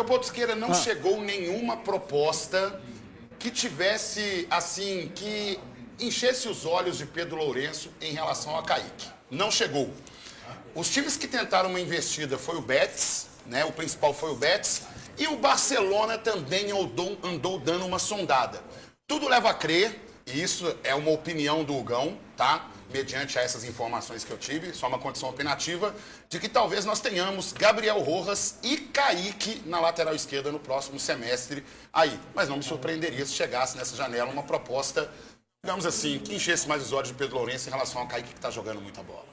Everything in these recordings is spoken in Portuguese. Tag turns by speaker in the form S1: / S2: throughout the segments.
S1: Leopoldo Siqueira, não chegou nenhuma proposta que tivesse, assim, que enchesse os olhos de Pedro Lourenço em relação a Kaique. Não chegou. Os times que tentaram uma investida foi o Betis, né? O principal foi o Betis, e o Barcelona também andou dando uma sondada. Tudo leva a crer, e isso é uma opinião do Hugão, tá? Mediante a essas informações que eu tive, só uma condição opinativa, de que talvez nós tenhamos Gabriel Rojas e Kaique na lateral esquerda no próximo semestre aí. Mas não me surpreenderia se chegasse nessa janela uma proposta, digamos assim, que enchesse mais os olhos de Pedro Lourenço em relação ao Kaique, que está jogando muita bola.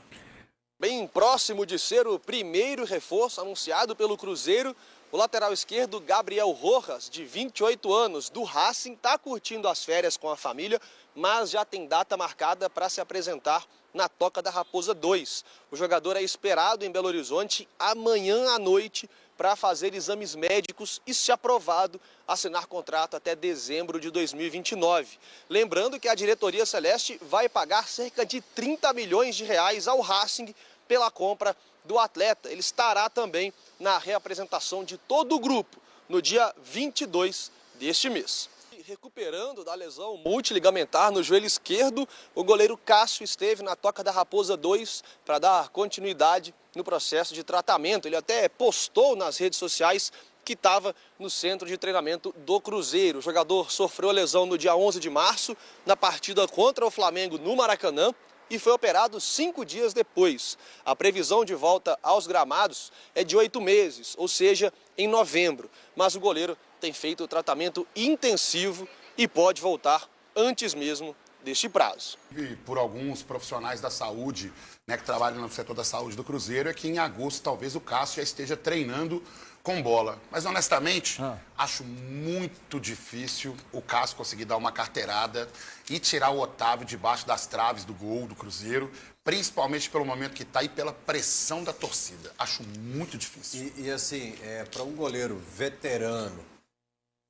S2: Bem próximo de ser o primeiro reforço anunciado pelo Cruzeiro, o lateral esquerdo Gabriel Rojas, de 28 anos, do Racing, está curtindo as férias com a família, mas já tem data marcada para se apresentar na Toca da Raposa 2. O jogador é esperado em Belo Horizonte amanhã à noite para fazer exames médicos e, se aprovado, assinar contrato até dezembro de 2029. Lembrando que a diretoria celeste vai pagar cerca de 30 milhões de reais ao Racing pela compra do atleta. Ele estará também na reapresentação de todo o grupo no dia 22 deste mês. Recuperando da lesão multiligamentar no joelho esquerdo, o goleiro Cássio esteve na Toca da Raposa 2 para dar continuidade no processo de tratamento. Ele até postou nas redes sociais que estava no centro de treinamento do Cruzeiro. O jogador sofreu a lesão no dia 11 de março, na partida contra o Flamengo no Maracanã, e foi operado 5 dias depois. A previsão de volta aos gramados é de 8 meses, ou seja, em novembro. Mas o goleiro tem feito o tratamento intensivo e pode voltar antes mesmo deste prazo.
S1: E por alguns profissionais da saúde, né, que trabalham no setor da saúde do Cruzeiro, é que em agosto talvez o Cássio já esteja treinando com bola. Mas honestamente, acho muito difícil o Cássio conseguir dar uma carteirada e tirar o Otávio debaixo das traves do gol do Cruzeiro, principalmente pelo momento que está e pela pressão da torcida. Acho muito difícil.
S3: E assim, para um goleiro veterano,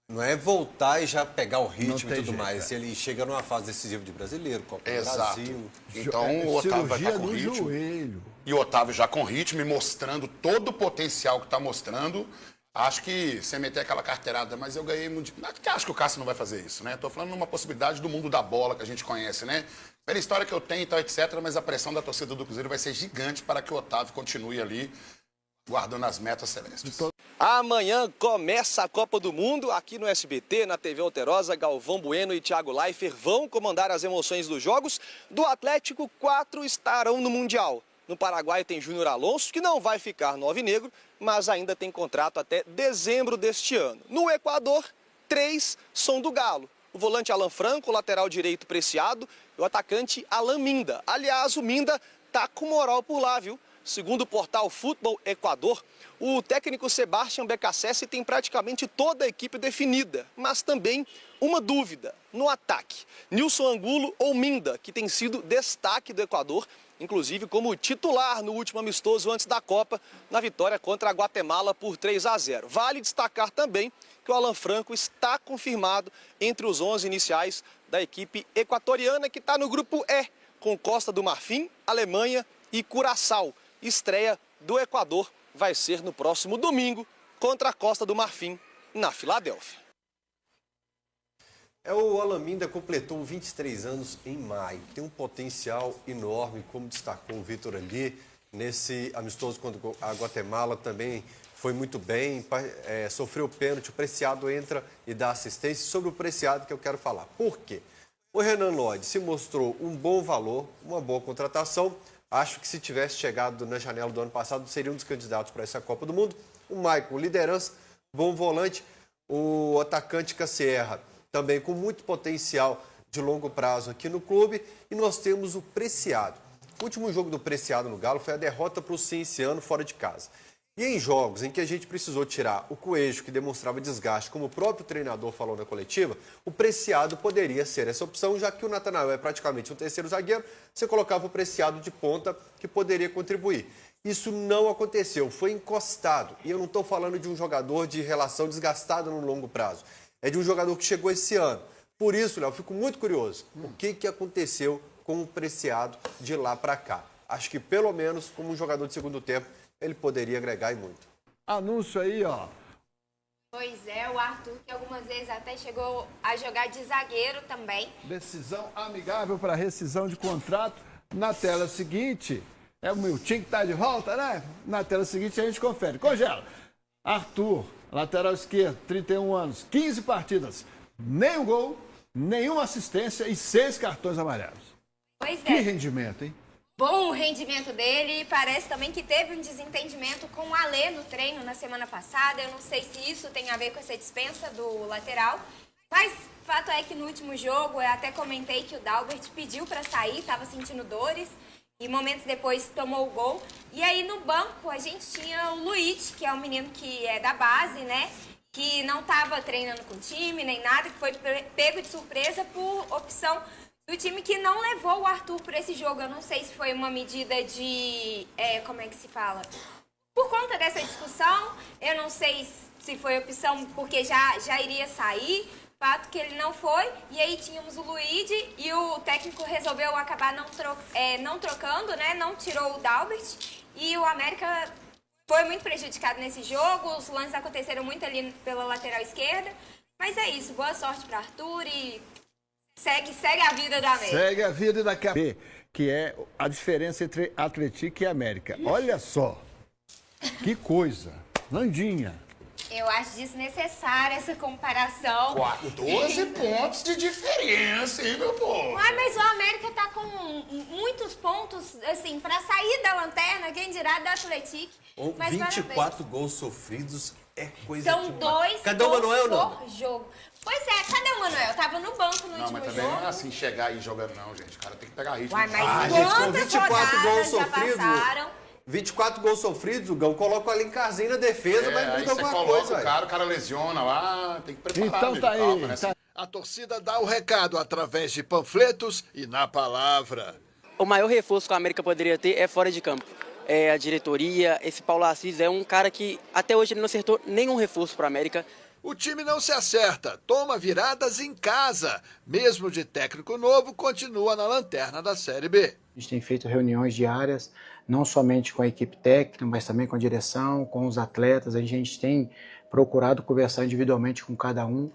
S3: não é voltar e já pegar o ritmo e tudo mais. Se ele chega numa fase decisiva de brasileiro, Copa do Brasil.
S1: Então o Otávio vai estar com ritmo.
S4: Joelho.
S1: E o Otávio já com ritmo e mostrando todo o potencial que está mostrando. Acho que sem meter aquela carteirada, mas eu ganhei muito. Acho que o Cássio não vai fazer isso, né? Estou falando numa possibilidade do mundo da bola que a gente conhece, né? Pela história que eu tenho e tal, etc. Mas a pressão da torcida do Cruzeiro vai ser gigante para que o Otávio continue ali guardando as metas celestes.
S2: Amanhã começa a Copa do Mundo aqui no SBT, na TV Alterosa. Galvão Bueno e Thiago Leifert vão comandar as emoções dos jogos. Do Atlético, 4 estarão no Mundial. No Paraguai tem Júnior Alonso, que não vai ficar no alvinegro, mas ainda tem contrato até dezembro deste ano. No Equador, 3 são do Galo. O volante Alan Franco, o lateral direito Preciado e o atacante Alan Minda. Aliás, o Minda tá com moral por lá, viu? Segundo o portal Futebol Equador, o técnico Sebastián Becassese tem praticamente toda a equipe definida, mas também uma dúvida no ataque. Nilson Angulo ou Minda, que tem sido destaque do Equador, inclusive como titular no último amistoso antes da Copa, na vitória contra a Guatemala por 3-0. Vale destacar também que o Alan Franco está confirmado entre os 11 iniciais da equipe equatoriana, que está no grupo E, com Costa do Marfim, Alemanha e Curaçao. Estreia do Equador vai ser no próximo domingo contra a Costa do Marfim, na Filadélfia.
S3: O Alan Minda completou 23 anos em maio. Tem um potencial enorme, como destacou o Vitor ali. Nesse amistoso contra a Guatemala também foi muito bem, sofreu pênalti, o Preciado entra e dá assistência. Sobre o Preciado que eu quero falar. Por quê? O Renan Lodge se mostrou um bom valor, uma boa contratação. Acho que se tivesse chegado na janela do ano passado, seria um dos candidatos para essa Copa do Mundo. O Maicon, liderança, bom volante. O atacante Cassierra, também com muito potencial de longo prazo aqui no clube. E nós temos o Preciado. O último jogo do Preciado no Galo foi a derrota para o Cienciano fora de casa. E em jogos em que a gente precisou tirar o Coelho, que demonstrava desgaste, como o próprio treinador falou na coletiva, o Preciado poderia ser essa opção, já que o Natanael é praticamente um terceiro zagueiro, você colocava o Preciado de ponta, que poderia contribuir. Isso não aconteceu, foi encostado. E eu não estou falando de um jogador de relação desgastada no longo prazo. É de um jogador que chegou esse ano. Por isso, Léo, fico muito curioso. O que aconteceu com o Preciado de lá para cá? Acho que, pelo menos, como um jogador de segundo tempo, ele poderia agregar e muito.
S4: Anúncio aí, ó. Pois é, o Arthur, que algumas vezes até chegou a jogar de zagueiro também.
S5: Decisão amigável para rescisão de contrato. Na tela seguinte, é o Miltinho que está de volta, né? Na tela seguinte a gente confere. Congela. Arthur, lateral esquerdo, 31 anos, 15 partidas, nenhum gol, nenhuma assistência e 6 cartões amarelos.
S4: Pois
S5: Que
S4: é,
S5: rendimento, hein?
S4: bom o rendimento dele e parece também que teve um desentendimento com o Alê no treino na semana passada. Eu não sei se isso tem a ver com essa dispensa do lateral, mas fato é que no último jogo eu até comentei que o Dalbert pediu para sair, estava sentindo dores e momentos depois tomou o gol. E aí no banco a gente tinha o Luiz, que é um menino que é da base, né? Que não estava treinando com o time nem nada, que foi pego de surpresa por opção do time que não levou o Arthur para esse jogo. Eu não sei se foi uma medida de... como é que se fala? Por conta dessa discussão, eu não sei se foi opção porque já iria sair. Fato que ele não foi. E aí tínhamos o Luigi e o técnico resolveu acabar não trocando, né? Não tirou o Dalbert. E o América foi muito prejudicado nesse jogo. Os lances aconteceram muito ali pela lateral esquerda. Mas é isso. Boa sorte para Arthur e... Segue a vida da América.
S5: Segue a vida da KP, que é a diferença entre Atlético e América. Olha só, que coisa. Landinha.
S4: Eu acho desnecessária essa comparação.
S1: 12 pontos de diferença, hein, meu povo?
S4: Ai, mas o América tá com muitos pontos, assim, pra sair da lanterna, quem dirá do Atlético. Mas
S3: 24
S4: parabéns.
S3: gols sofridos é coisa
S4: São
S3: demais.
S4: 2
S3: Cadê o
S4: gols
S3: Manuel, não?
S4: por jogo. Pois é, cadê o Manuel? Tava no banco no
S1: Não,
S4: último
S1: mas também não
S4: jogo.
S1: é assim chegar aí jogando, não, gente. O cara tem que pegar ritmo.
S4: Uai, mas
S3: gente, com
S4: quantas
S3: 24 gols
S4: rodadas já
S3: sofridos,
S4: passaram?
S3: 24 gols sofridos, o Gão coloca o Alencarzinho na defesa, mas
S1: Aí
S3: muda
S1: você
S3: alguma
S1: coloca
S3: coisa.
S1: o cara lesiona lá, tem que preparar.
S5: Então
S1: mesmo,
S5: tá aí.
S1: calma, né?
S5: Tá.
S6: A torcida dá o recado através de panfletos e na palavra.
S7: O maior reforço que a América poderia ter é fora de campo. A diretoria, esse Paulo Assis é um cara que até hoje ele não acertou nenhum reforço para a América.
S6: O time não se acerta, toma viradas em casa. Mesmo de técnico novo, continua na lanterna da Série B.
S8: A gente tem feito reuniões diárias, não somente com a equipe técnica, mas também com a direção, com os atletas. A gente tem procurado conversar individualmente com cada um.